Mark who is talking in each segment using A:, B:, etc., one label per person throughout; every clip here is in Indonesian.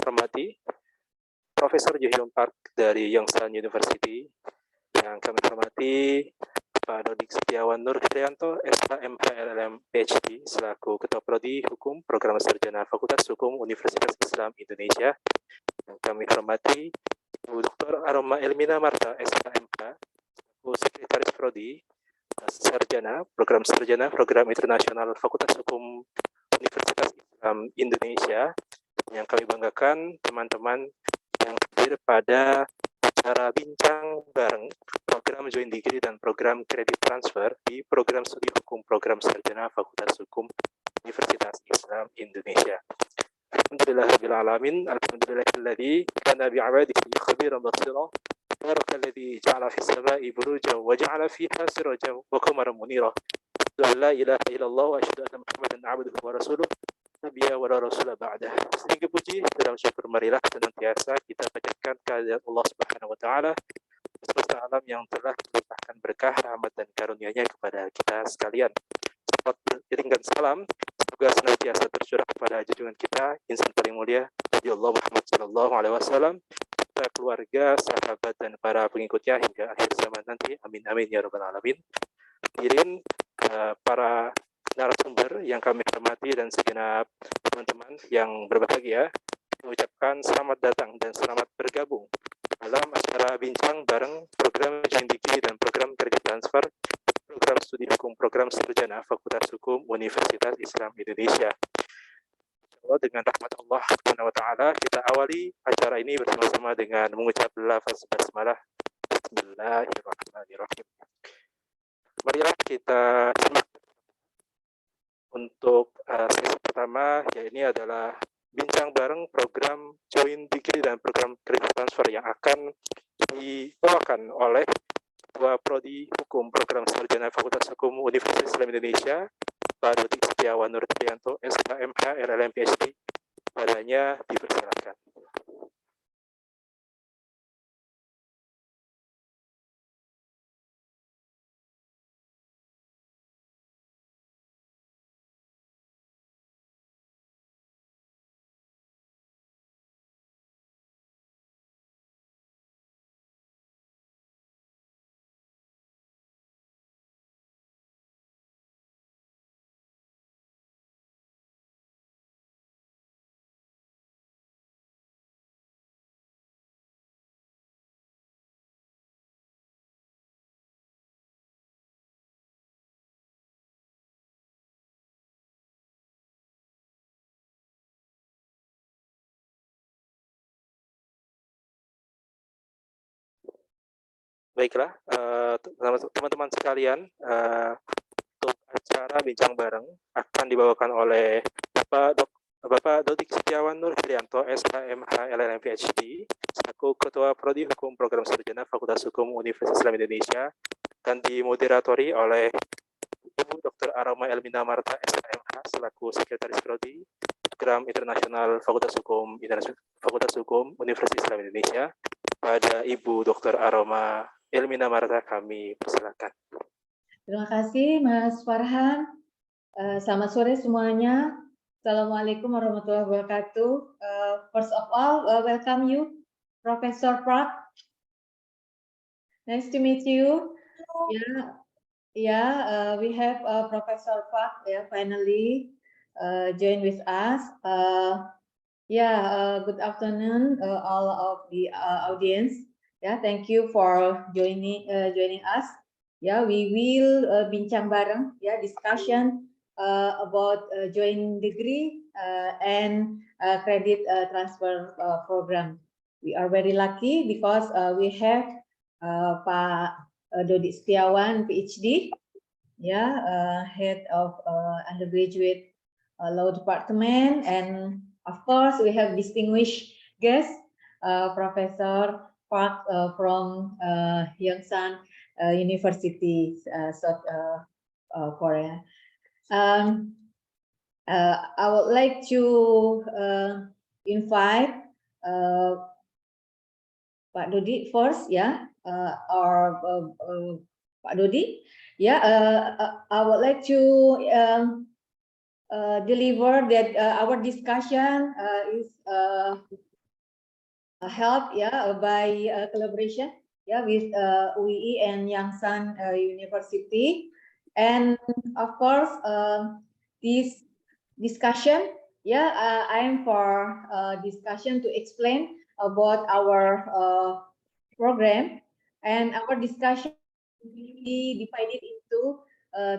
A: hormati Profesor Jae-hyun Park dari Yongsan University, yang kami hormati Pak Dodik Setiawan Nur Krianto, SHM LLM PhD, selaku Ketua Prodi Hukum Program Sarjana Fakultas Hukum Universitas Islam Indonesia, yang kami hormati Bu Dr. Aroma Elmina Marta, SHMK, selaku Sekretaris Prodi Sarjana Program Internasional Fakultas Hukum Universitas Islam Indonesia, yang kami banggakan teman-teman yang hadir pada acara bincang bareng program Joint Degree dan program Kredit Transfer di program studi hukum program sarjana Fakultas Hukum Universitas Islam Indonesia. Alhamdulillahirabbil alamin, alhamdulillahilladzi kana bi'ibadihi khabiran basira, barakal-ladzi ja'ala fis sama'i burujan wa ja'ala fiha sirajan wa qamaran munira. La ilaha illallah wa asyhadu anna Muhammadan 'abduhu wa rasuluh. Nabiya wa Rasulullah ba'dah. Sehingga puji dan syukur marilah senantiasa kita panjatkan kehadirat Allah Subhanahu wa taala semesta alam yang telah melimpahkan berkah, rahmat dan karunia-Nya kepada kita sekalian. Salawat beriringan salam semoga senantiasa tercurah kepada junjungan kita insan paling mulia Nabi Allah Muhammad sallallahu alaihi wasallam, keluarga, sahabat dan para pengikutnya hingga akhir zaman nanti. Amin amin ya rabbal alamin. Hadirin para narasumber yang kami hormati dan segenap teman-teman yang berbahagia, mengucapkan selamat datang dan selamat bergabung dalam acara bincang bareng program Joint Degree dan program Kredit Transfer program studi hukum program sarjana Fakultas Hukum Universitas Islam Indonesia. Insyaallah dengan rahmat Allah Subhanahu wa taala kita awali acara ini bersama-sama dengan mengucap lafaz basmalah. Bismillahirrahmanirrahim. Marilah kita simak untuk sesi pertama, ya ini adalah bincang bareng program Joint Degree dan program Kredit Transfer yang akan dibawakan oleh Ketua Prodi Hukum Program Sarjana Fakultas Hukum Universitas Islam Indonesia, Pak Dodik Setiawan Nur Krianto, SHMH LLM PhD. Padanya dipersilakan. Baiklah, teman-teman sekalian, untuk acara bincang bareng akan dibawakan oleh Bapak Dodik Setiawan Nur Krianto, SHMH LLM PhD, selaku Ketua Prodi Hukum Program Sarjana Fakultas Hukum Universitas Islam Indonesia, dan dimoderatori oleh Ibu Dr. Aroma Elmina Marta, SHMH, selaku Sekretaris Prodi Program Internasional Fakultas Hukum Universitas Islam Indonesia. Pada Ibu Dr. Aroma Elmina Marta kami persilakan.
B: Terima kasih Mas Farhan. Selamat sore semuanya. Assalamualaikum warahmatullahi wabarakatuh. First of all, welcome you, Professor Park. Nice to meet you. We have Professor Park finally join with us. Good afternoon, all of the audience. Thank you for joining us. We will bincang bareng, discussion about joint degree and credit transfer program. We are very lucky because we have Pak Dodik Setiawan, PhD, head of undergraduate law department, and of course we have distinguished guest Professor Park from Yongsan University, South Korea. I would like to invite Pak Dodik first, or Pak Dodik. I would like to deliver that our discussion is held by collaboration with UII and Yangsan University, and of course this discussion I am for discussion to explain about our program, and our discussion will be divided into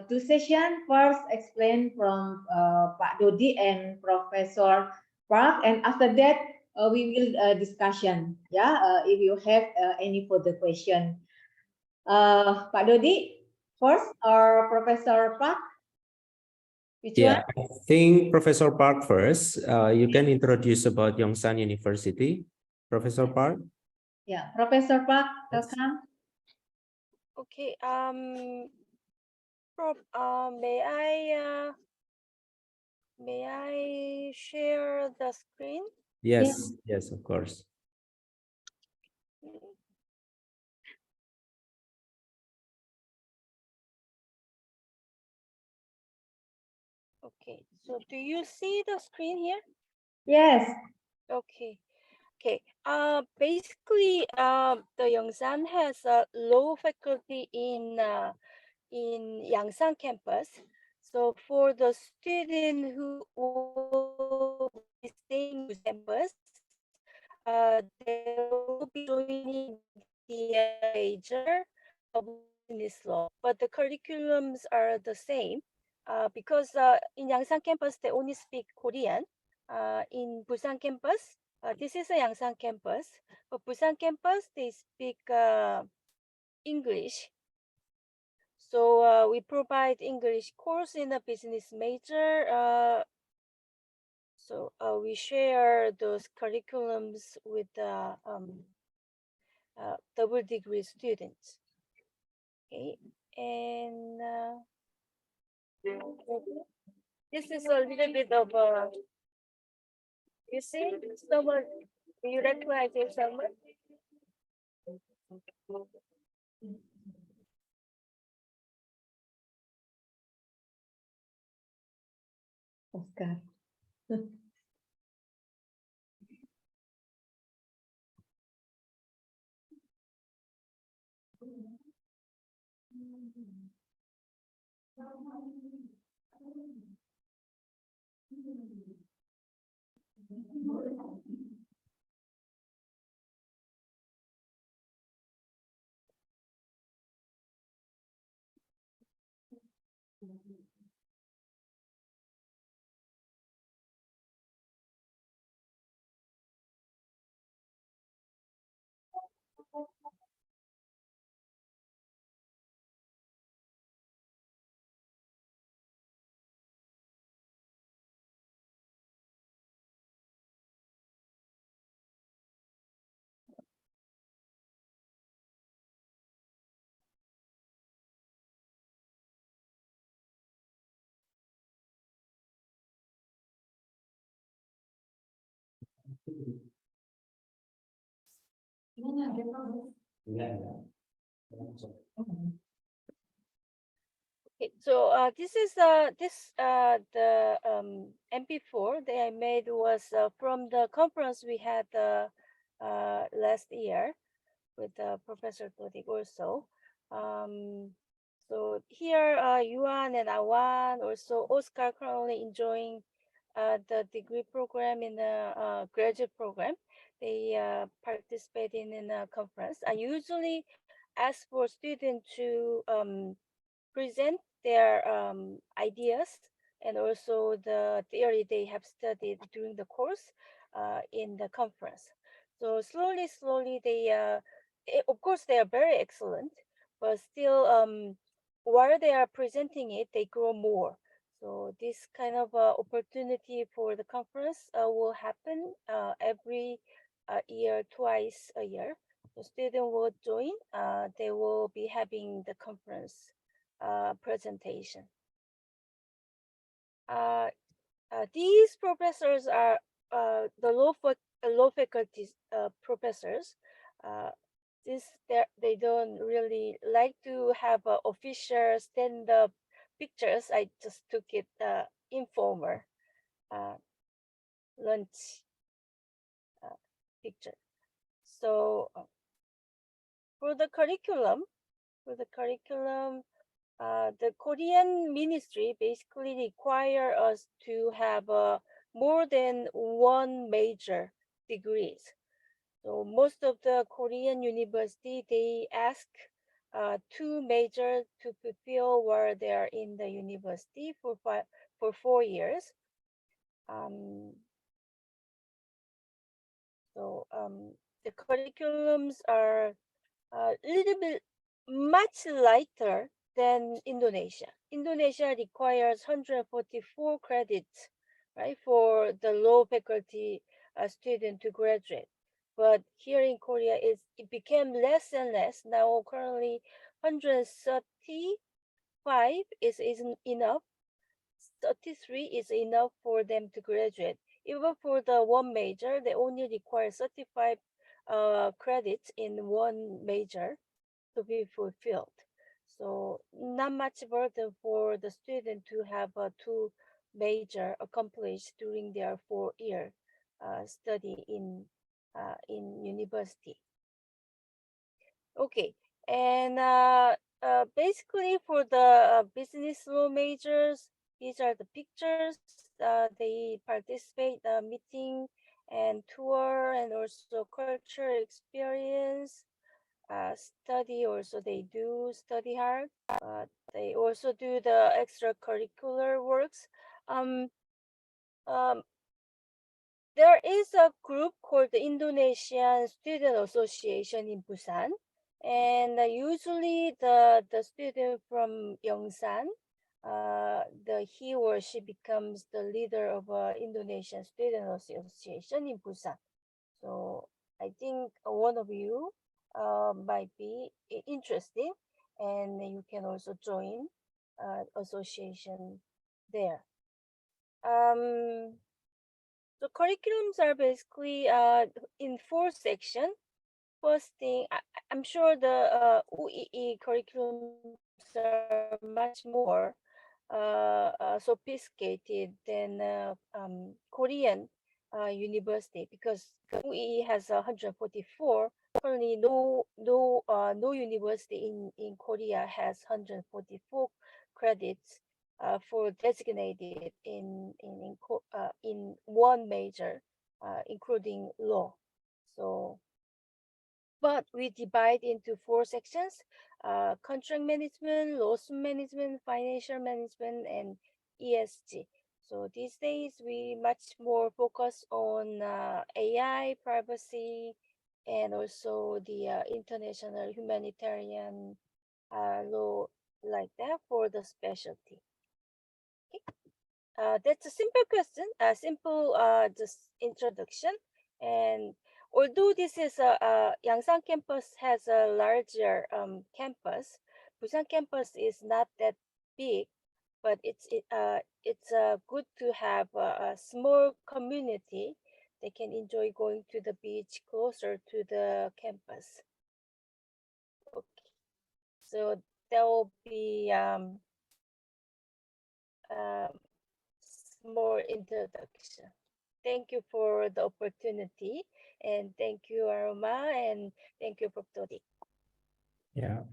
B: two sessions. First, explain from Pak Dodi and Professor Park, and after that we will discussion. If you have any further question, Pak Dodi first or Professor Park? Which one?
C: I think Professor Park first. You can introduce about Yongsan University, Professor Park.
B: Yeah, Professor Park, welcome.
D: Okay. May I share the screen?
C: Yes, yes, of course.
D: Okay. So do you see the screen here?
B: Yes.
D: Okay. Okay. Basically, the Yongsan has a low faculty in Yangsan campus. So for the student who will be staying with campus, they will be joining the major of business law, but the curriculums are the same because in Yangsan campus they only speak Korean. In Busan campus, this is a Yangsan campus, but Busan campus they speak English. So we provide English course in a business major. So we share those curriculums with the double degree students. Okay, and this is a little bit of you see someone, do you recognize someone?
B: Oscar.
D: Okay, so this is the MP4 that I made was from the conference we had last year with Professor Todik also. So here, Yuan and Awan, also Oscar currently enjoying the degree program in the graduate program. They participate in a conference. I usually ask for students to present their ideas and also the theory they have studied during the course in the conference. So slowly they, of course, they are very excellent, but still, while they are presenting it, they grow more. So this kind of opportunity for the conference will happen every year, twice a year. The student will join. They will be having the conference presentation. These professors are the low faculty professors. Since they don't really like to have official stand-up pictures, I just took it informal lunch picture. So for the curriculum, the Korean ministry basically require us to have more than one major degrees. So most of the Korean university, they ask 2 majors to fulfill while they are in the university for 4 years. The curriculums are a little bit much lighter than Indonesia. Indonesia requires 144 credits, right, for the law faculty student to graduate. But here in Korea, it became less and less. Now, currently, 135 isn't enough. 33 is enough for them to graduate. Even for the one major, they only require 35 credits in one major to be fulfilled. So not much burden for the student to have 2 major accomplished during their 4-year study in university. Okay, and basically for the business law majors, these are the pictures. They participate meeting and tour and also culture experience. Study also they do study hard. They also do the extracurricular works. There is a group called the Indonesian Student Association in Busan, and usually the student from Yongsan, he or she becomes the leader of Indonesian Student Association in Busan. So I think one of you might be interesting, and you can also join association there. The curriculums are basically in 4 sections. First thing, I'm sure the UEE curriculums are much more sophisticated than Korean university, because UEE has 144. Currently, no university in Korea has 144 credits for designated in one major, including law. So, but we divide into 4 sections: contract management, lawsuit management, financial management, and ESG. So these days we much more focus on AI, privacy, and also the international humanitarian law, like that, for the specialty. That's a simple question, a simple just introduction. And although this is Yangsan campus has a larger campus, Busan campus is not that big, but it's good to have a small community. They can enjoy going to the beach closer to the campus. Okay, so there will be more introduction. Thank you for the opportunity, and thank you, Aroma, and thank you, Prof. Dodik.
C: Yeah.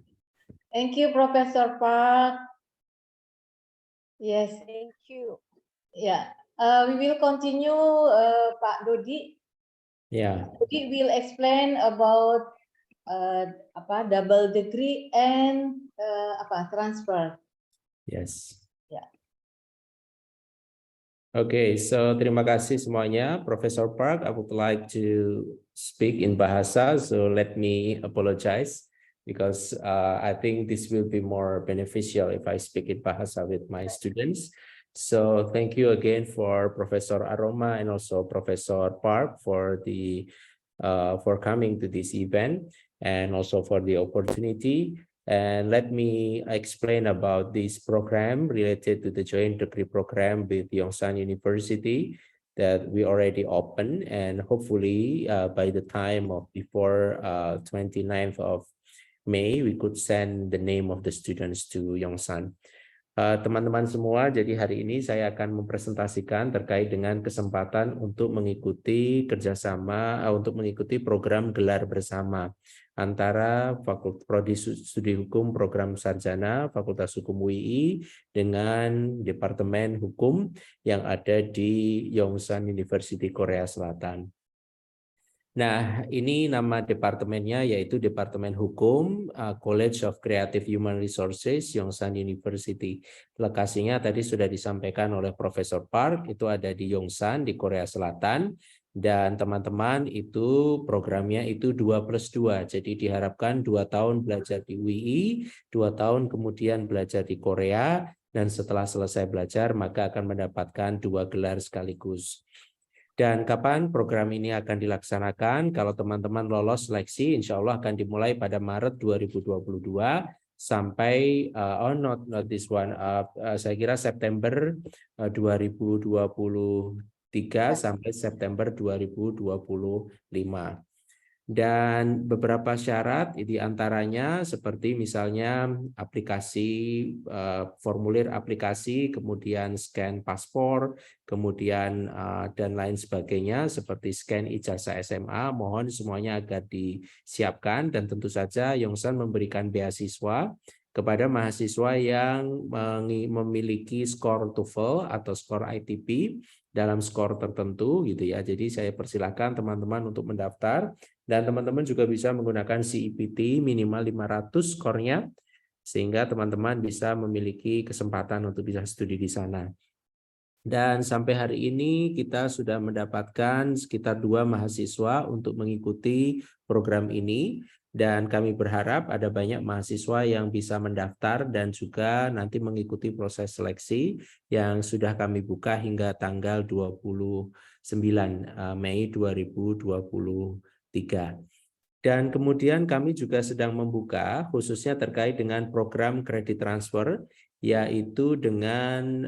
B: Thank you, Professor Park. Yes.
D: Thank you.
B: Yeah. We will continue, Pak Dodi.
C: Yeah.
B: Dodi will explain about double degree and transfer.
C: Yes.
B: Yeah.
C: Okay, so terima kasih semuanya. Professor Park, I would like to speak in Bahasa, so let me apologize because I think this will be more beneficial if I speak in Bahasa with my students. So thank you again for Professor Aroma and also Professor Park for coming to this event and also for the opportunity. And let me explain about this program related to the joint degree program with Yongsan University that we already opened, and hopefully by the time of before 29th of May, we could send the name of the students to Yongsan. Teman-teman semua, jadi hari ini saya akan mempresentasikan terkait dengan kesempatan untuk mengikuti kerjasama, untuk mengikuti program gelar bersama antara Fakultas Prodi Studi Hukum Program Sarjana Fakultas Hukum UII dengan Departemen Hukum yang ada di Yongsan University Korea Selatan. Nah, ini nama departemennya yaitu Departemen Hukum, College of Creative Human Resources, Yongsan University. Lokasinya tadi sudah disampaikan oleh Profesor Park, itu ada di Yongsan di Korea Selatan. Dan teman-teman itu programnya itu 2+2, jadi diharapkan 2 tahun belajar di UII, 2 tahun kemudian belajar di Korea, dan setelah selesai belajar maka akan mendapatkan 2 gelar sekaligus. Dan kapan program ini akan dilaksanakan? Kalau teman-teman lolos seleksi, insya Allah akan dimulai pada Maret 2022 sampai not this one, saya kira September 2023 sampai September 2025. Dan beberapa syarat di antaranya seperti misalnya aplikasi, formulir aplikasi, kemudian scan paspor, kemudian dan lain sebagainya seperti scan ijazah SMA, mohon semuanya agar disiapkan. Dan tentu saja Yongsan memberikan beasiswa kepada mahasiswa yang memiliki skor TOEFL atau skor ITP dalam skor tertentu gitu ya. Jadi saya persilahkan teman-teman untuk mendaftar. Dan teman-teman juga bisa menggunakan CEPT minimal 500 skornya, sehingga teman-teman bisa memiliki kesempatan untuk bisa studi di sana. Dan sampai hari ini kita sudah mendapatkan sekitar 2 mahasiswa untuk mengikuti program ini. Dan kami berharap ada banyak mahasiswa yang bisa mendaftar dan juga nanti mengikuti proses seleksi yang sudah kami buka hingga tanggal 29 Mei 2023. Dan kemudian kami juga sedang membuka khususnya terkait dengan program kredit transfer, yaitu dengan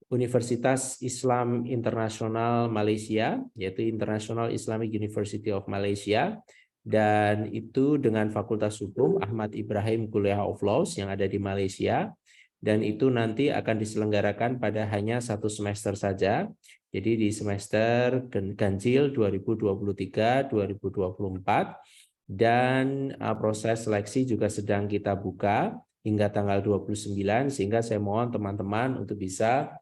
C: Universitas Islam Internasional Malaysia, yaitu International Islamic University of Malaysia, dan itu dengan Fakultas Hukum Ahmad Ibrahim Kuliah of Laws yang ada di Malaysia. Dan itu nanti akan diselenggarakan pada hanya 1 semester saja. Jadi di semester ganjil 2023-2024. Dan proses seleksi juga sedang kita buka hingga tanggal 29, sehingga saya mohon teman-teman untuk bisa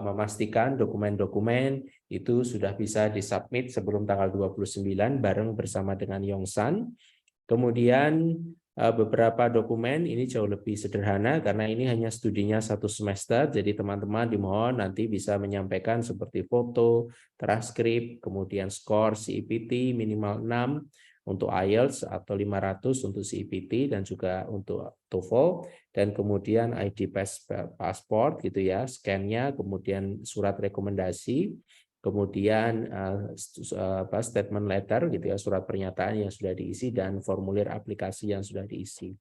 C: memastikan dokumen-dokumen itu sudah bisa disubmit sebelum tanggal 29 bareng bersama dengan Yongsan. Kemudian beberapa dokumen ini jauh lebih sederhana karena ini hanya studinya 1 semester, jadi teman-teman dimohon nanti bisa menyampaikan seperti foto, transkrip, kemudian skor CEPT minimal 6 untuk IELTS atau 500 untuk CEPT dan juga untuk TOEFL, dan kemudian ID pasport gitu ya, scan-nya, kemudian surat rekomendasi, kemudian statement letter gitu ya, surat pernyataan yang sudah diisi, dan formulir aplikasi yang sudah diisi.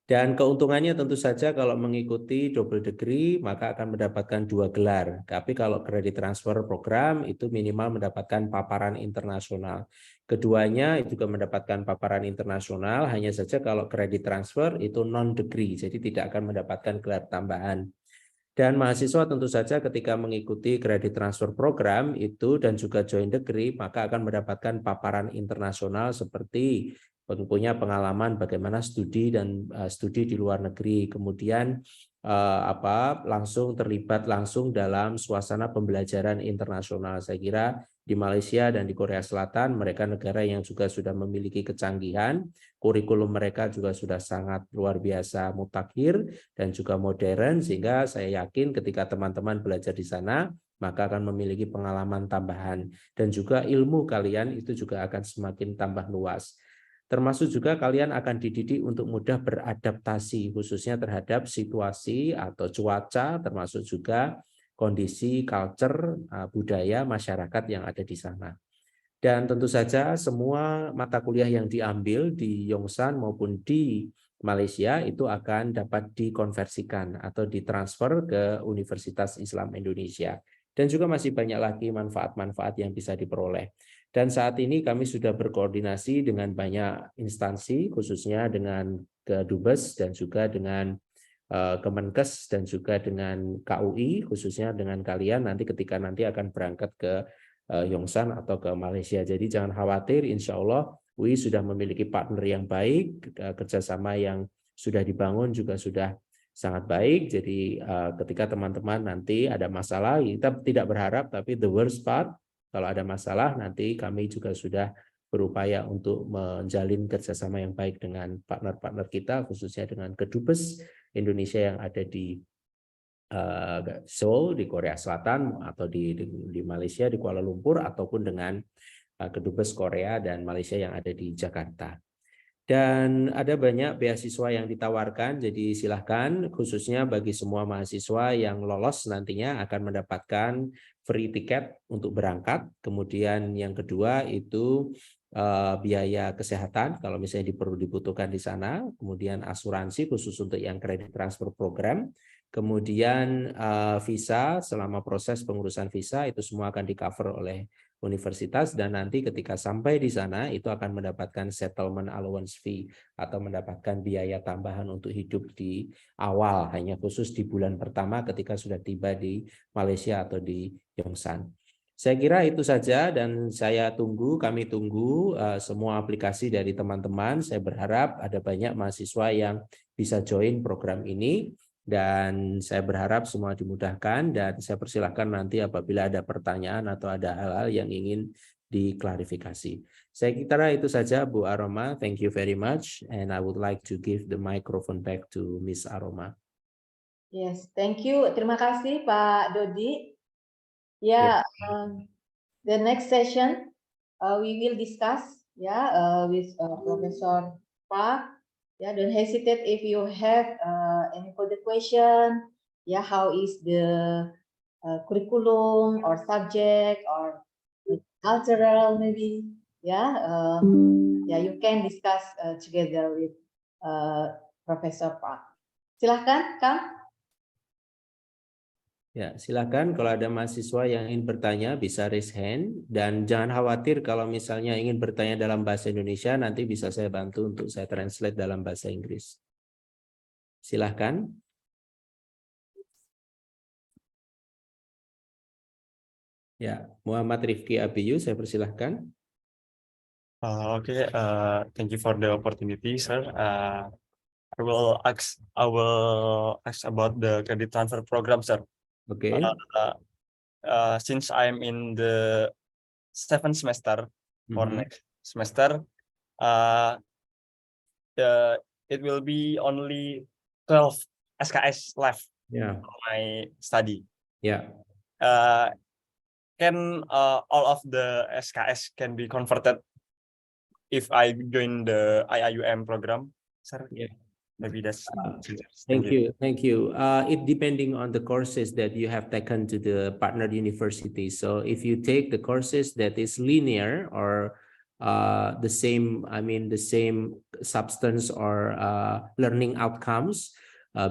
C: Dan keuntungannya tentu saja kalau mengikuti double degree maka akan mendapatkan 2 gelar. Tapi kalau kredit transfer program itu minimal mendapatkan paparan internasional. Keduanya juga mendapatkan paparan internasional, hanya saja kalau kredit transfer itu non degree, jadi tidak akan mendapatkan gelar tambahan. Dan mahasiswa tentu saja ketika mengikuti kredit transfer program itu dan juga joint degree maka akan mendapatkan paparan internasional seperti punya pengalaman bagaimana studi dan studi di luar negeri, kemudian langsung terlibat langsung dalam suasana pembelajaran internasional. Saya kira di Malaysia dan di Korea Selatan mereka negara yang juga sudah memiliki kecanggihan, kurikulum mereka juga sudah sangat luar biasa mutakhir dan juga modern, sehingga saya yakin ketika teman-teman belajar di sana maka akan memiliki pengalaman tambahan dan juga ilmu kalian itu juga akan semakin tambah luas. Termasuk juga kalian akan dididik untuk mudah beradaptasi khususnya terhadap situasi atau cuaca, termasuk juga kondisi culture, budaya masyarakat yang ada di sana. Dan tentu saja semua mata kuliah yang diambil di Yongsan maupun di Malaysia itu akan dapat dikonversikan atau ditransfer ke Universitas Islam Indonesia. Dan juga masih banyak lagi manfaat-manfaat yang bisa diperoleh. Dan saat ini kami sudah berkoordinasi dengan banyak instansi, khususnya dengan Kedubes dan juga dengan Kemenkes dan juga dengan KUI, khususnya dengan kalian nanti ketika nanti akan berangkat ke Yongsan atau ke Malaysia. Jadi jangan khawatir, insya Allah UI sudah memiliki partner yang baik, kerjasama yang sudah dibangun juga sudah sangat baik. Jadi ketika teman-teman nanti ada masalah, kita tidak berharap, tapi the worst part, kalau ada masalah nanti kami juga sudah berupaya untuk menjalin kerjasama yang baik dengan partner-partner kita, khususnya dengan Kedubes Indonesia yang ada di Seoul, di Korea Selatan, atau di Malaysia, di Kuala Lumpur, ataupun dengan Kedubes Korea dan Malaysia yang ada di Jakarta. Dan ada banyak beasiswa yang ditawarkan, jadi silahkan, khususnya bagi semua mahasiswa yang lolos nantinya akan mendapatkan free tiket untuk berangkat. Kemudian yang kedua itu biaya kesehatan kalau misalnya dibutuhkan di sana, kemudian asuransi khusus untuk yang kredit transfer program, kemudian visa selama proses pengurusan visa itu semua akan di-cover oleh universitas, dan nanti ketika sampai di sana itu akan mendapatkan settlement allowance fee atau mendapatkan biaya tambahan untuk hidup di awal, hanya khusus di bulan pertama ketika sudah tiba di Malaysia atau di Yongsan. Saya kira itu saja, dan kami tunggu semua aplikasi dari teman-teman. Saya berharap ada banyak mahasiswa yang bisa join program ini, dan saya berharap semua dimudahkan, dan saya persilahkan nanti apabila ada pertanyaan atau ada hal-hal yang ingin diklarifikasi. Saya kira itu saja, Bu Aroma. Thank you very much, and I would like to give the microphone back to Miss Aroma.
B: Yes, thank you. Terima kasih Pak Dodi. Yeah, the next session we will discuss with Professor Park. Yeah, don't hesitate if you have any further question. Yeah, how is the curriculum or subject or cultural maybe? Yeah, you can discuss together with Professor Park. Silahkan, Kang.
C: Ya, silakan kalau ada mahasiswa yang ingin bertanya bisa raise hand, dan jangan khawatir kalau misalnya ingin bertanya dalam bahasa Indonesia, nanti bisa saya bantu untuk saya translate dalam bahasa Inggris. Silakan. Ya, Muhammad Rifki Abiyu, saya persilahkan.
E: Okay, thank you for the opportunity, sir. I will ask about the credit transfer program, sir.
C: Okay.
E: Since I'm in the 7th semester for next semester, it will be only 12 SKS left for my study.
C: Yeah.
E: Can all of the SKS can be converted if I join the IIUM program, sir?
C: Yeah.
E: Maybe that's
C: Thank you. It depending on the courses that you have taken to the partner university. So if you take the courses that is linear or the same substance or learning outcomes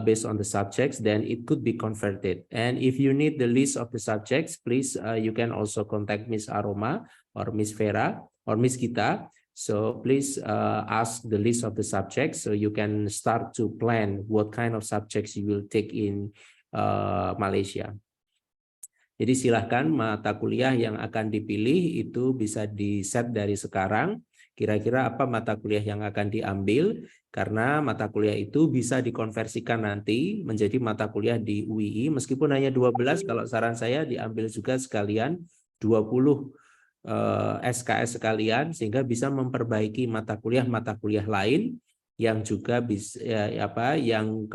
C: based on the subjects, then it could be converted. And if you need the list of the subjects, please you can also contact Miss Aroma or Miss Vera or Miss Gita. So please ask the list of the subjects so you can start to plan what kind of subjects you will take in Malaysia. Jadi silahkan mata kuliah yang akan dipilih itu bisa di-set dari sekarang. Kira-kira apa mata kuliah yang akan diambil, karena mata kuliah itu bisa dikonversikan nanti menjadi mata kuliah di UII. Meskipun hanya 12, kalau saran saya diambil juga sekalian 20 SKS sekalian, sehingga bisa memperbaiki mata kuliah lain yang juga bisa yang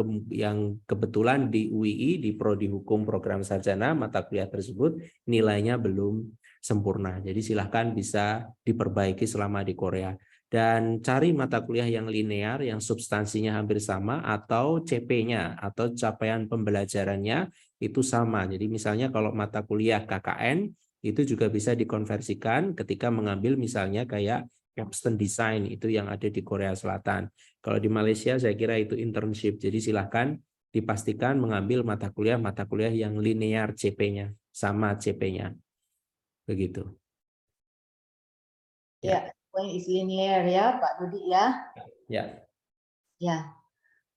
C: kebetulan di UII di Prodi Hukum Program Sarjana mata kuliah tersebut nilainya belum sempurna. Jadi silahkan bisa diperbaiki selama di Korea, dan cari mata kuliah yang linear yang substansinya hampir sama atau CP-nya atau capaian pembelajarannya itu sama. Jadi misalnya kalau mata kuliah KKN itu juga bisa dikonversikan ketika mengambil misalnya kayak capstone design itu yang ada di Korea Selatan. Kalau di Malaysia saya kira itu internship. Jadi silahkan dipastikan mengambil mata kuliah yang linear CP-nya, sama CP-nya. Begitu.
B: Ya, point is linear ya, Pak Budi ya.
C: Yeah.
B: Ya.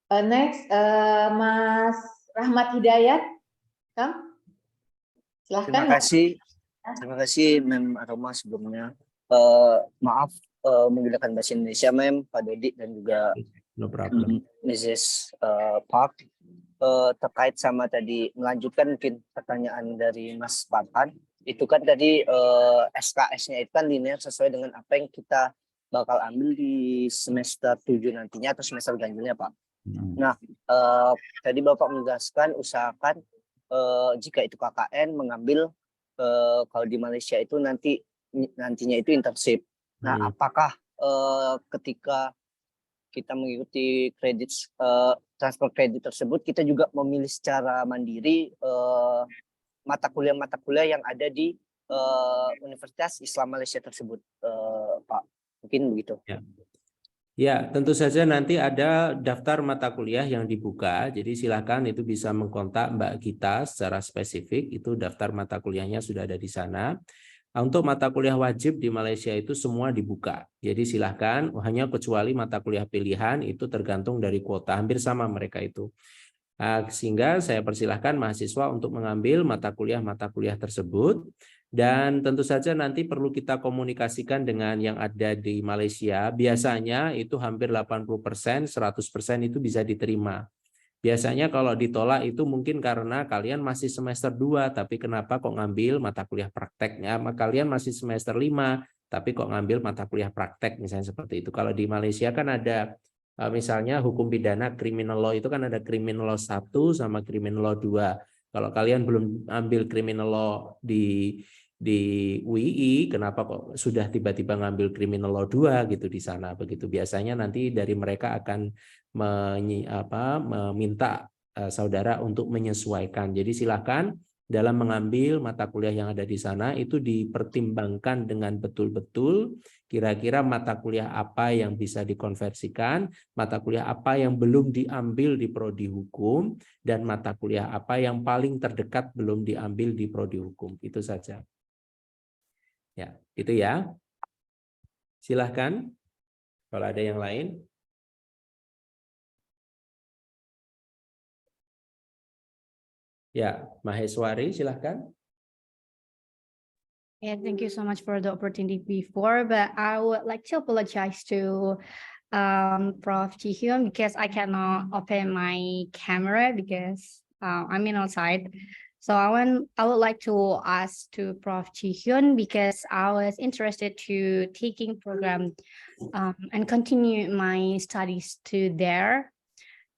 B: Next, Mas Rahmat Hidayat, Kang. Silahkan.
F: Terima kasih Mem Aroma sebelumnya. Maaf menggunakan bahasa Indonesia Mem, Pak Dodi dan juga
C: No problem.
F: Mrs. Park. Terkait sama tadi melanjutkan mungkin pertanyaan dari Mas Farhan. Itu kan tadi SKS-nya itu kan linear sesuai dengan apa yang kita bakal ambil di semester 7 nantinya atau semester ganjilnya Pak. Nah, tadi Bapak menjelaskan usahakan jika itu KKN mengambil kalau di Malaysia itu nantinya itu internship. Nah, apakah ketika kita mengikuti kredit transfer kredit tersebut kita juga memilih secara mandiri mata kuliah yang ada di Universitas Islam Malaysia tersebut, Pak? Mungkin begitu.
C: Ya, tentu saja nanti ada daftar mata kuliah yang dibuka. Jadi silakan itu bisa mengkontak Mbak Gita secara spesifik. Itu daftar mata kuliahnya sudah ada di sana. Untuk mata kuliah wajib di Malaysia itu semua dibuka. Jadi silakan, hanya kecuali mata kuliah pilihan itu tergantung dari kuota. Hampir sama mereka itu. Sehingga saya persilahkan mahasiswa untuk mengambil mata kuliah tersebut. Dan tentu saja nanti perlu kita komunikasikan dengan yang ada di Malaysia. Biasanya itu hampir 80%, 100% itu bisa diterima. Biasanya kalau ditolak itu mungkin karena kalian masih semester 2, tapi kenapa kok ngambil mata kuliah prakteknya? Kalian masih semester 5, tapi kok ngambil mata kuliah praktek, misalnya seperti itu. Kalau di Malaysia kan ada misalnya hukum pidana criminal law itu kan ada criminal law 1 sama criminal law 2. Kalau kalian belum ambil criminal law di UII, kenapa kok sudah tiba-tiba ngambil criminal law 2 gitu di sana begitu. Biasanya nanti dari mereka akan meminta saudara untuk menyesuaikan. Jadi silakan dalam mengambil mata kuliah yang ada di sana itu dipertimbangkan dengan betul-betul kira-kira mata kuliah apa yang bisa dikonversikan, mata kuliah apa yang belum diambil di prodi hukum, dan mata kuliah apa yang paling terdekat belum diambil di prodi hukum. Itu saja. Ya, itu ya. Silahkan kalau ada yang lain. Ya, Maheswari, silahkan.
G: Yeah, thank you so much for the opportunity before, but I would like to apologize to Prof. Ji-hyun because I cannot open my camera because I'm outside. So I would like to ask to Prof. Ji-hyun because I was interested to taking program and continue my studies to there.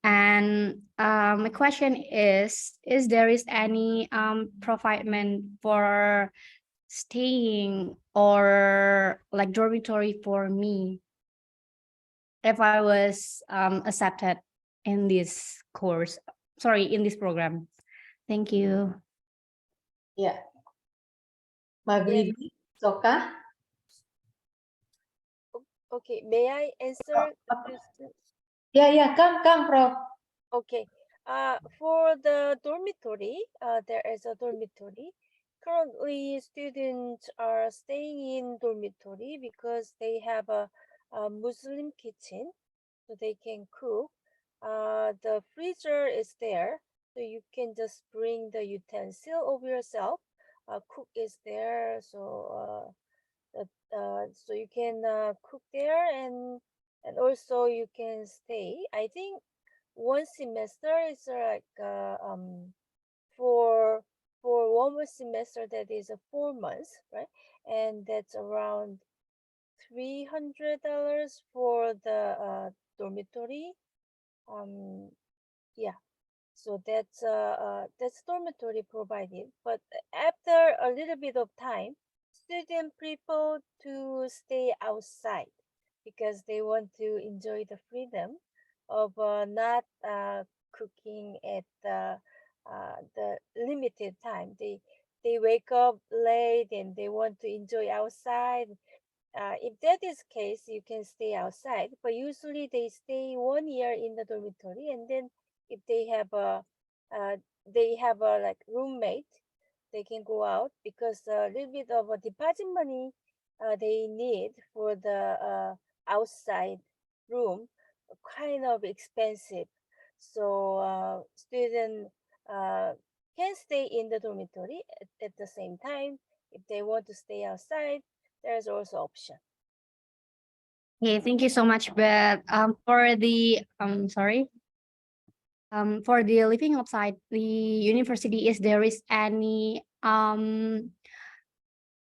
G: And my question is there is any providement for staying or like dormitory for me if I was accepted in this course, in this program? Thank you.
B: Ya. Maghribi, Soka.
D: Okay, may I answer the question?
B: Yeah, come, Prof.
D: Okay. For the dormitory, there is a dormitory. Currently, students are staying in dormitory because they have a Muslim kitchen, so they can cook. The freezer is there, so you can just bring the utensil of yourself. Cook is there, so so you can cook there, and also you can stay. I think one semester is like for one more semester that is 4 months, right? And that's around $300 for the dormitory. Yeah, so that's dormitory provided. But after a little bit of time, students prefer to stay outside because they want to enjoy the freedom of not cooking at the limited time. They wake up late and they want to enjoy outside. If that is case, you can stay outside. But usually they stay 1 year in the dormitory, and then if they have a like roommate, they can go out because a little bit of a deposit money they need for the outside room kind of expensive. So student can stay in the dormitory at the same time. If they want to stay outside, there's also option.
G: Okay, thank you so much. But for the for the living outside the university, is there is any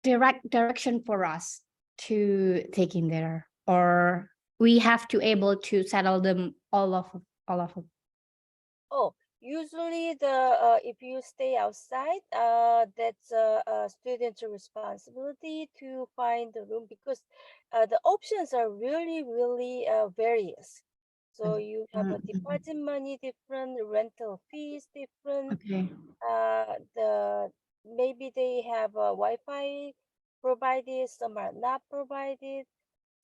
G: direct direction for us to take in there, or we have to able to settle them all of them?
D: Oh, usually if you stay outside, that's a student's responsibility to find the room, because the options are really various. So you have a deposit money different, rental fees different.
G: Okay.
D: Maybe they have a Wi-Fi provided, some are not provided.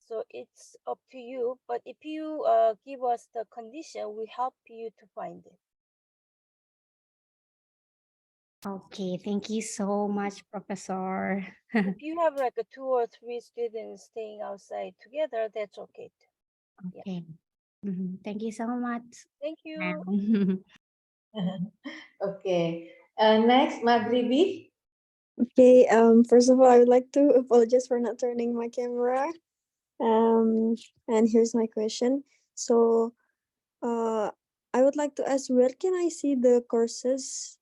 D: So it's up to you. But if you give us the condition, we help you to find it.
G: Okay, thank you so much, Professor.
D: If you have like a 2 or 3 students staying outside together, that's okay. Yeah.
G: Okay. Thank you so much.
D: Thank you.
G: ma'am.
B: Okay. Next, Maghribi.
H: Okay, first of all, I would like to apologize for not turning my camera. And here's my question. So, I would like to ask, where can I see the courses,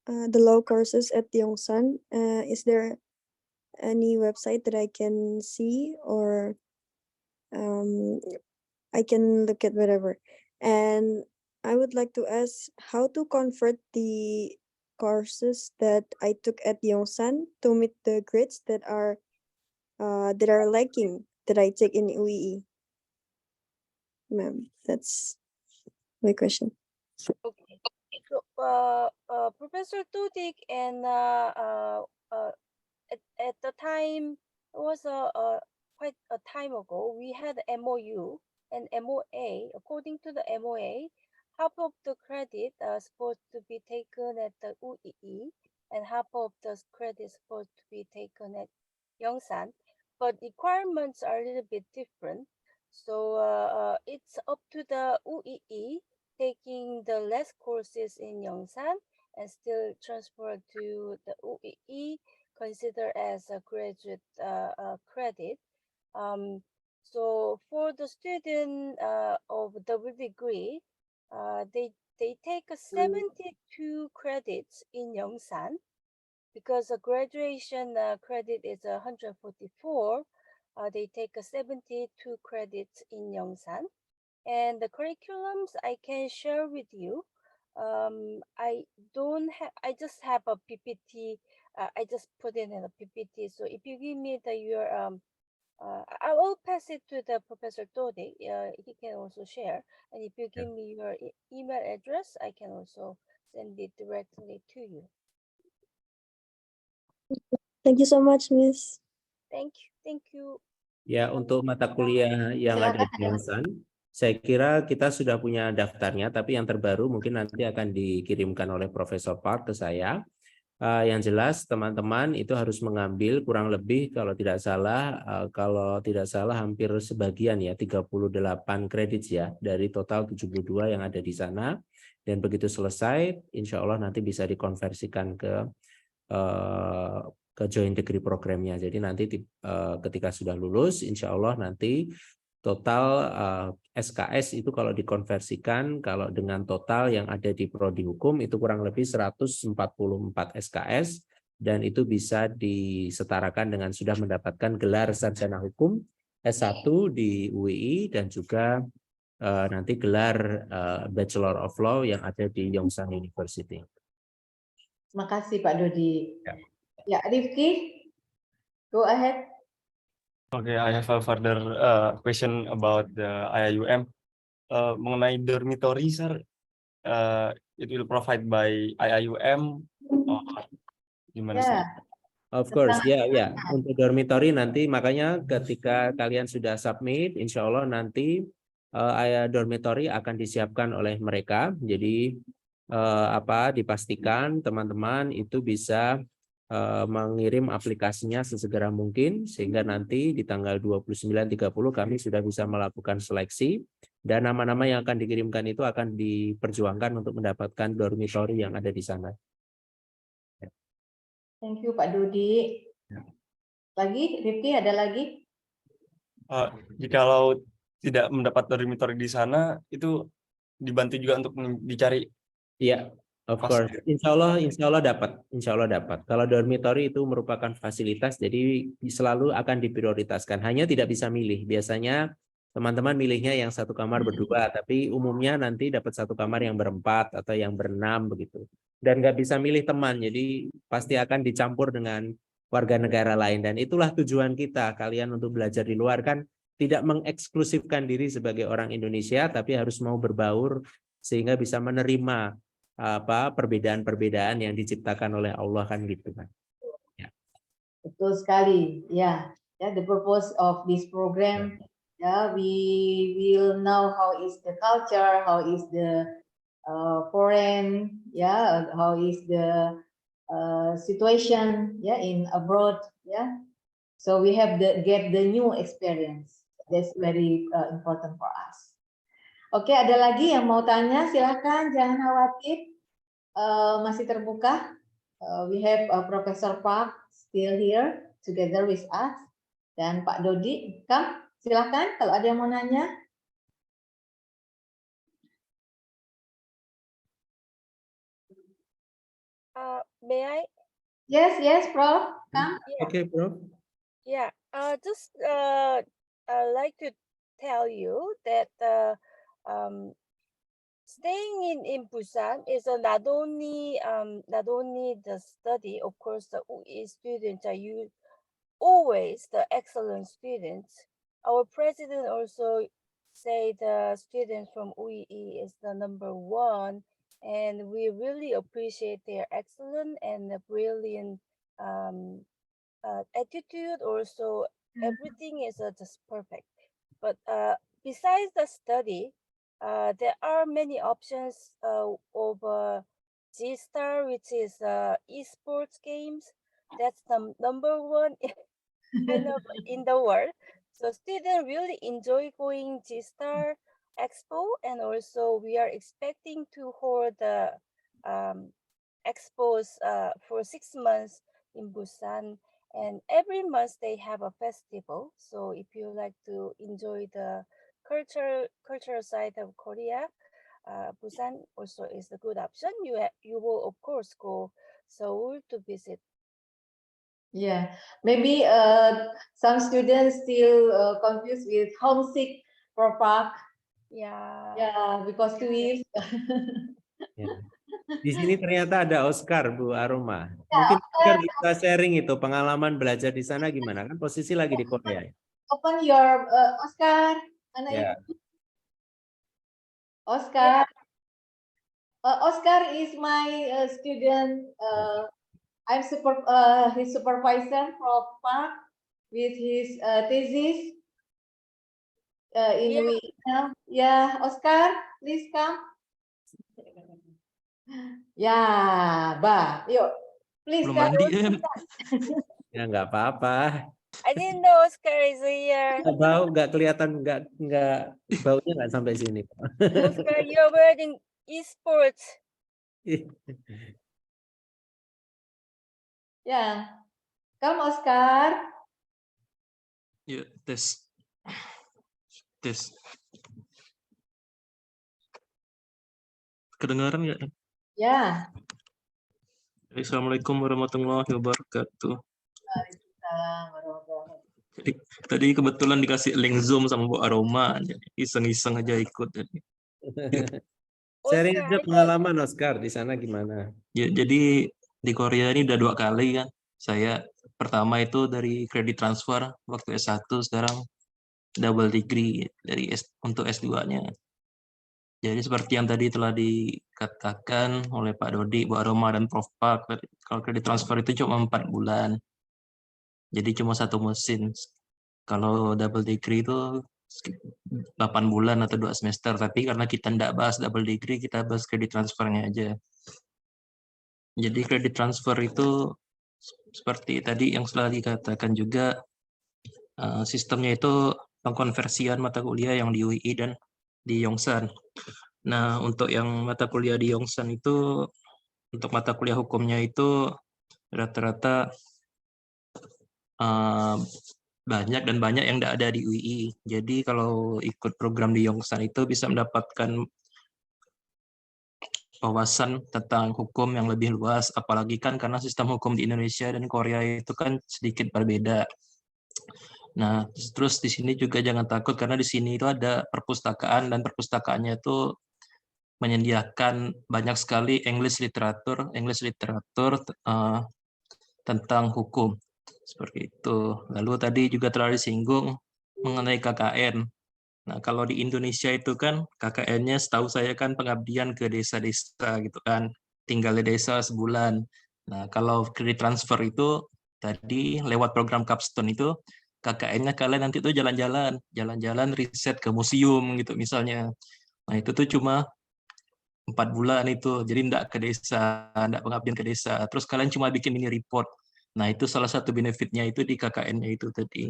H: the law courses at Yongsan? Is there any website that I can see, or I can look at whatever? And I would like to ask how to convert the courses that I took at Yongsan to meet the grades that are lacking that I take in UEE. Ma'am, that's my question.
D: Okay. So, Professor Tudik and at the time, it was quite a time ago, we had MOU and MOA. According to the MOA, half of the credit supposed to be taken at the UEE, and half of the credit supposed to be taken at Yongsan. But requirements are a little bit different. So it's up to the UEE taking the less courses in Yongsan and still transfer to the UEE, consider as a graduate credit. So for the student of double degree, they take 72 credits in Yongsan, because a graduation credit is 144. They take 72 credits in Yongsan. And the curriculums I can share with you. I just have a PPT. I just put it in a PPT. So if you give me your I will pass it to the Professor Tode. He can also share. And if you give me your email address, I can also send it directly to you.
H: Thank you so much, Miss.
D: Thank you.
C: Ya, untuk mata kuliah yang ada di Yongsan, saya kira kita sudah punya daftarnya, tapi yang terbaru mungkin nanti akan dikirimkan oleh Profesor Park ke saya. Yang jelas teman-teman itu harus mengambil kurang lebih kalau tidak salah hampir sebagian ya, 38 kredit ya dari total 72 yang ada di sana. Dan begitu selesai, insya Allah nanti bisa dikonversikan ke joint degree programnya. Jadi nanti ketika sudah lulus, insya Allah nanti total SKS itu kalau dikonversikan, kalau dengan total yang ada di Prodi Hukum itu kurang lebih 144 SKS, dan itu bisa disetarakan dengan sudah mendapatkan gelar sarjana hukum S1 di UII dan juga nanti gelar Bachelor of Law yang ada di Yongsan University.
B: Terima kasih Pak Dodi.
C: Ya,
B: Rifki, go ahead.
E: Okay, I have a further question about the IIUM. Mengenai dormitory, sir, it will provide by IIUM or gimana sih?
C: Of course, ya. Untuk dormitory nanti, makanya ketika kalian sudah submit, insya Allah nanti dormitory akan disiapkan oleh mereka. Jadi dipastikan teman-teman itu bisa mengirim aplikasinya sesegera mungkin sehingga nanti di tanggal 29-30 kami sudah bisa melakukan seleksi dan nama-nama yang akan dikirimkan itu akan diperjuangkan untuk mendapatkan dormitory yang ada di sana.
B: Thank you Pak Dodi. Lagi, Rifki ada lagi?
E: Jikalau tidak mendapat dormitory di sana, itu dibantu juga untuk dicari.
C: Iya, of course. Insya Allah dapat. Insya Allah dapat. Kalau dormitory itu merupakan fasilitas, jadi selalu akan diprioritaskan. Hanya tidak bisa milih. Biasanya teman-teman milihnya yang satu kamar berdua, tapi umumnya nanti dapat satu kamar yang berempat atau yang berenam begitu. Dan nggak bisa milih teman, jadi pasti akan dicampur dengan warga negara lain. Dan itulah tujuan kita, kalian untuk belajar di luar kan tidak mengeksklusifkan diri sebagai orang Indonesia, tapi harus mau berbaur sehingga bisa menerima perbedaan-perbedaan yang diciptakan oleh Allah kan gitu kan. Ya.
B: Betul sekali. Ya, the purpose of this program, we will know how is the culture, how is the foreign, how is the situation, in abroad, So we have get the new experience. That's very important for us. Oke, ada lagi yang mau tanya? Silahkan, jangan khawatir. Masih terbuka. We have Professor Park still here together with us. Dan Pak Dodi, silahkan kalau ada yang mau nanya.
D: May I?
B: Yes, Prof.
C: Okay, Prof.
D: Yeah, just I'd like to tell you that staying in Busan is not only the study. Of course, the UE students are always the excellent students. Our president also say the students from UE is the #1, and we really appreciate their excellent and brilliant attitude. Also, everything is just perfect. But besides the study, there are many options of G-Star, which is esports games. That's the #1 in the world. So students really enjoy going G-Star Expo, and also we are expecting to hold the expos for 6 months in Busan. And every month they have a festival. So if you like to enjoy the cultural side of Korea, Busan also is a good option. You will of course go Seoul to visit.
B: Yeah, maybe some students still confused with homesick for Park. Yeah, because 2 years.
C: Ya. Di sini ternyata ada Oscar, Bu Aroma. Mungkin Oscar bisa sharing itu pengalaman belajar di sana gimana? Kan posisi lagi di Korea.
B: Open your Oscar.
C: Yeah.
B: Oscar. Oscar is my student. I'm his supervisor for Park with his thesis in Vietnam. Yeah, Oscar, please come. Ya, Mbak, yuk, please
I: Belum mandi kan?
C: Ya nggak apa-apa.
D: I didn't know Oscar is here.
C: Bau nggak kelihatan, nggak baunya nggak sampai sini.
D: Oscar, you're wearing esports.
B: Ya, come Oscar.
I: Ya, tes. Kedengaran nggak?
B: Ya.
I: Assalamualaikum warahmatullahi wabarakatuh.
B: Waalaikumsalam warahmatullahi wabarakatuh.
I: Tadi kebetulan dikasih link Zoom sama Bu Aroma, jadi iseng-iseng aja ikut.
C: Sharing aja pengalaman Oscar di sana gimana?
I: Ya, jadi di Korea ini udah 2 kali kan. Saya pertama itu dari kredit transfer waktu S1, sekarang double degree untuk S2-nya. Jadi seperti yang tadi telah dikatakan oleh Pak Dodi, Bu Aroma, dan Prof. Park, kalau kredit transfer itu cuma 4 bulan. Jadi cuma 1 musim. Kalau double degree itu 8 bulan atau 2 semester. Tapi karena kita tidak bahas double degree, kita bahas kredit transfernya aja. Jadi kredit transfer itu Seperti tadi yang sudah dikatakan juga, sistemnya itu pengkonversian mata kuliah yang di UI dan di Yongsan. Nah, untuk yang mata kuliah di Yongsan itu, untuk mata kuliah hukumnya itu rata-rata banyak dan banyak yang tidak ada di UI. Jadi kalau ikut program di Yongsan itu bisa mendapatkan wawasan tentang hukum yang lebih luas, apalagi kan karena sistem hukum di Indonesia dan Korea itu kan sedikit berbeda. Nah, terus di sini juga jangan takut karena di sini itu ada perpustakaan dan perpustakaannya itu menyediakan banyak sekali English literatur tentang hukum seperti itu. Lalu tadi juga telah disinggung mengenai KKN. Nah, kalau di Indonesia itu kan KKN-nya setahu saya kan pengabdian ke desa-desa gitu kan, tinggal di desa sebulan. Nah, kalau kredit transfer itu tadi lewat program Capstone itu KKN-nya kalian nanti tuh jalan-jalan riset ke museum gitu misalnya. Nah, itu tuh cuma 4 bulan itu, jadi enggak ke desa, enggak pengabdian ke desa. Terus kalian cuma bikin mini report. Nah, itu salah satu benefitnya itu di KKN-nya itu tadi.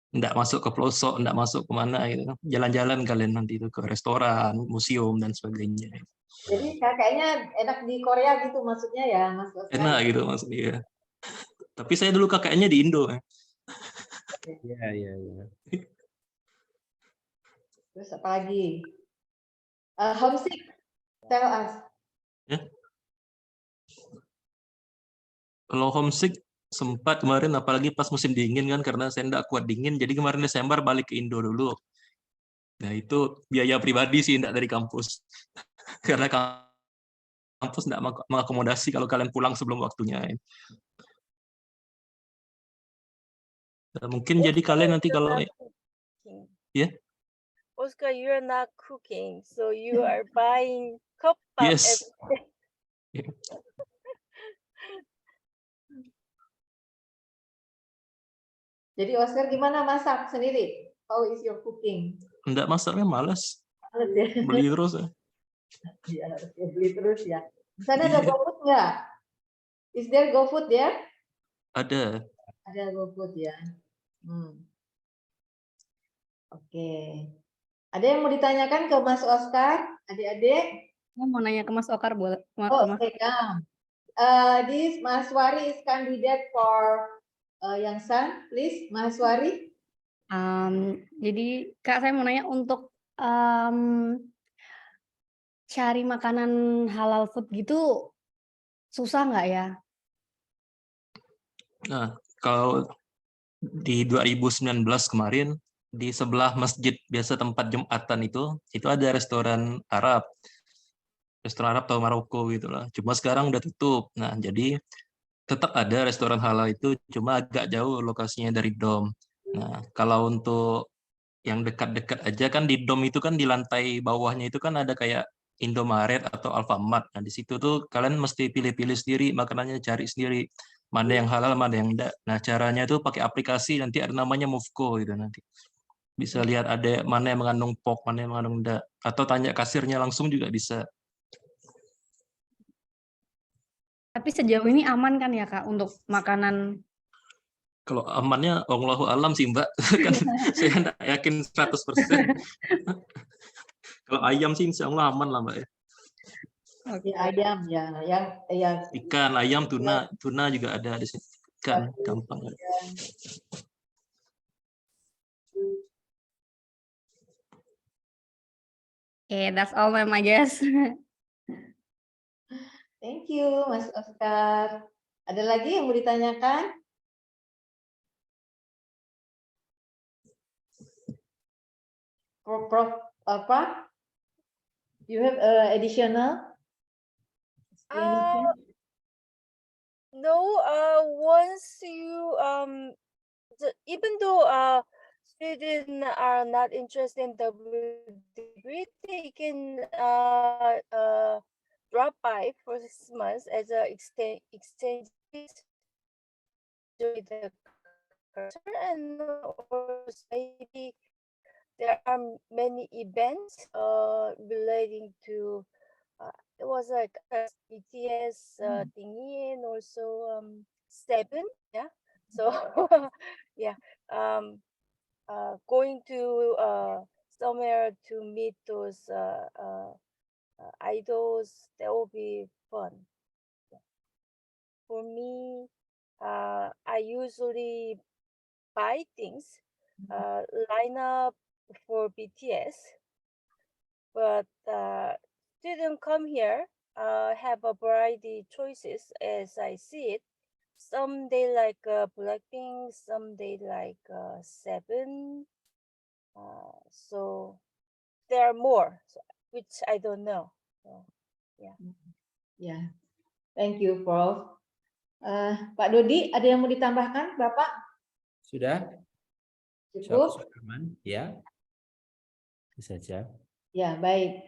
I: Enggak masuk ke pelosok, enggak masuk kemana gitu. Jalan-jalan kalian nanti itu ke restoran, museum, dan sebagainya.
B: Jadi kayaknya enak di Korea gitu maksudnya ya, Mas Oscar.
I: Enak gitu maksudnya. Tapi saya dulu KKN-nya di Indo.
C: Iya.
B: Terus apa lagi? Homesick, tell us.
I: Ya. Kalau homesick sempat kemarin, apalagi pas musim dingin kan, karena saya enggak kuat dingin, jadi kemarin Desember balik ke Indo dulu. Nah, itu biaya pribadi sih, enggak dari kampus. Karena kampus enggak mengakomodasi kalau kalian pulang sebelum waktunya. Nah, mungkin jadi kalian nanti kalau ya.
D: Oscar, you're not cooking, so you are buying kopap
I: Yes.
D: every day.
B: Jadi Oscar gimana masak sendiri? How is your cooking?
I: Enggak masaknya malas.
B: Males ya?
I: Beli terus ya.
B: Iya, beli terus ya. Di sana ada GoFood nggak? Is there GoFood there?
I: Ada.
B: Ada GoFood ya. Oke. Ada yang mau ditanyakan ke Mas Oscar? Adik-adik?
G: Saya mau nanya ke Mas Okar, boleh?
B: Okay, come. This Mahaswari is candidate for Yongsan, please, Mahaswari.
G: Jadi Kak, saya mau nanya untuk cari makanan halal food gitu susah nggak ya?
I: Nah, kalau di 2019 kemarin di sebelah masjid biasa tempat Jumatan itu ada restoran Arab atau Maroko gitulah. Cuma sekarang udah tutup. Nah, jadi tetap ada restoran halal itu, cuma agak jauh lokasinya dari dom. Nah, kalau untuk yang dekat-dekat aja kan di dom itu kan di lantai bawahnya itu kan ada kayak Indomaret atau Alfamart. Nah, di situ tuh kalian mesti pilih-pilih sendiri makanannya, cari sendiri mana yang halal, mana yang enggak. Nah, caranya tuh pakai aplikasi, nanti ada namanya Movco gitu nanti. Bisa lihat ada mana yang mengandung pork, mana yang mengandung enggak. Atau tanya kasirnya langsung juga bisa.
G: Tapi sejauh ini aman kan ya Kak untuk makanan?
I: Kalau amannya Allahu alam sih Mbak. Kan saya enggak yakin 100%. Kalau ayam sih insya Allah aman lah Mbak ya.
B: Oke, ayam ya, yang
I: Ikan, ayam, tuna juga ada di sini. Ikan gampang.
G: Okay, that's all ma'am, I guess.
B: Thank you, Mas Oscar. Ada lagi yang mau ditanyakan? Prof apa? You have additional?
D: No, once you even though students are not interested in double degree, they can drop by for 6 months as a exchange with the cursor, and also maybe there are many events relating to it was like a BTS thingy and also Seven, yeah. So yeah, going to somewhere to meet those idols, that will be fun. For me, I usually buy things, line up for BTS, but didn't come here. Have a variety choices as I see it. Some they like Blackpink, some they like Seven. So there are more, which I don't know. So, yeah.
B: Ya, thank you, Prof. Pak Dodi, ada yang mau ditambahkan, Bapak?
C: Sudah?
B: Cukup?
C: Sudah aman? Ya. Bisa saja.
B: Ya, baik.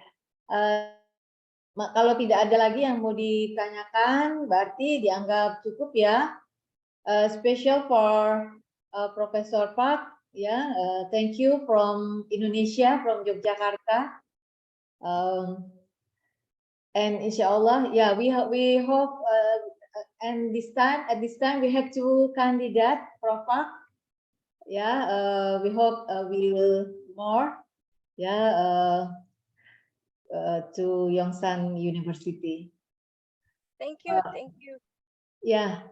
B: Kalau tidak ada lagi yang mau ditanyakan, berarti dianggap cukup ya. Special for Professor Park, ya. Thank you from Indonesia, from Yogyakarta. And insyaAllah, yeah, we hope. And at this time we have two candidates, Prof. Park. Yeah, we hope we will more. Yeah. To Yongsan University.
D: Thank you, thank you.
B: Ya,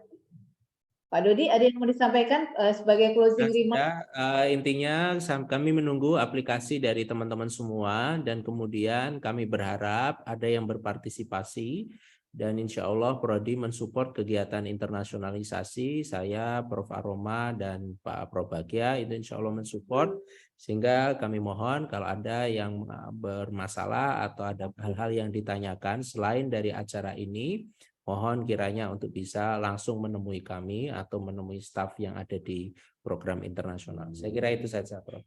B: Pak Dodi, ada yang mau disampaikan sebagai closing remark?
C: Intinya kami menunggu aplikasi dari teman-teman semua dan kemudian kami berharap ada yang berpartisipasi dan insya Allah Prodi mensupport kegiatan internasionalisasi. Saya, Prof. Aroma dan Pak Prof. Bagja itu insya Allah mensupport, sehingga kami mohon kalau ada yang bermasalah atau ada hal-hal yang ditanyakan selain dari acara ini, mohon kiranya untuk bisa langsung menemui kami atau menemui staf yang ada di program internasional. Saya kira itu saja, Prof.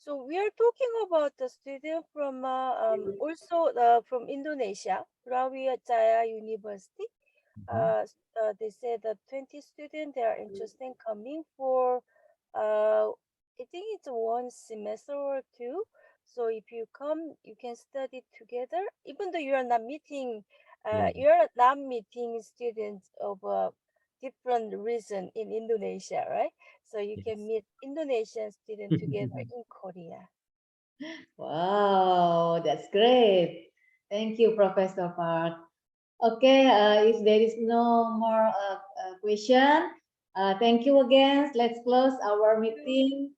D: So we are talking about the student from also from Indonesia, Brawijaya University. They said that 20 students they are interested in coming for I think it's 1 semester or 2. So if you come, you can study together. Even though you are not meeting, students of different reason in Indonesia, right? So you can meet Indonesian students together in Korea.
B: Wow, that's great. Thank you, Professor Park. Okay, if there is no more question, thank you again. Let's close our meeting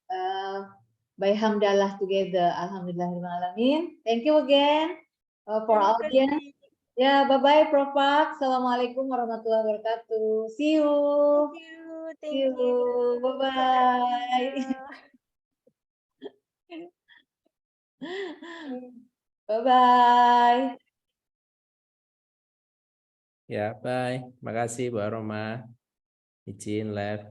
B: by hamdalah together. Alhamdulillahirrahmanirrahim. Thank you again for audience. Ya, bye-bye, Prof. Park. Assalamualaikum warahmatullahi wabarakatuh. See you.
D: Thank you.
B: Bye-bye. Bye-bye.
C: Ya, bye. Makasih Bu Aroma. Izin live.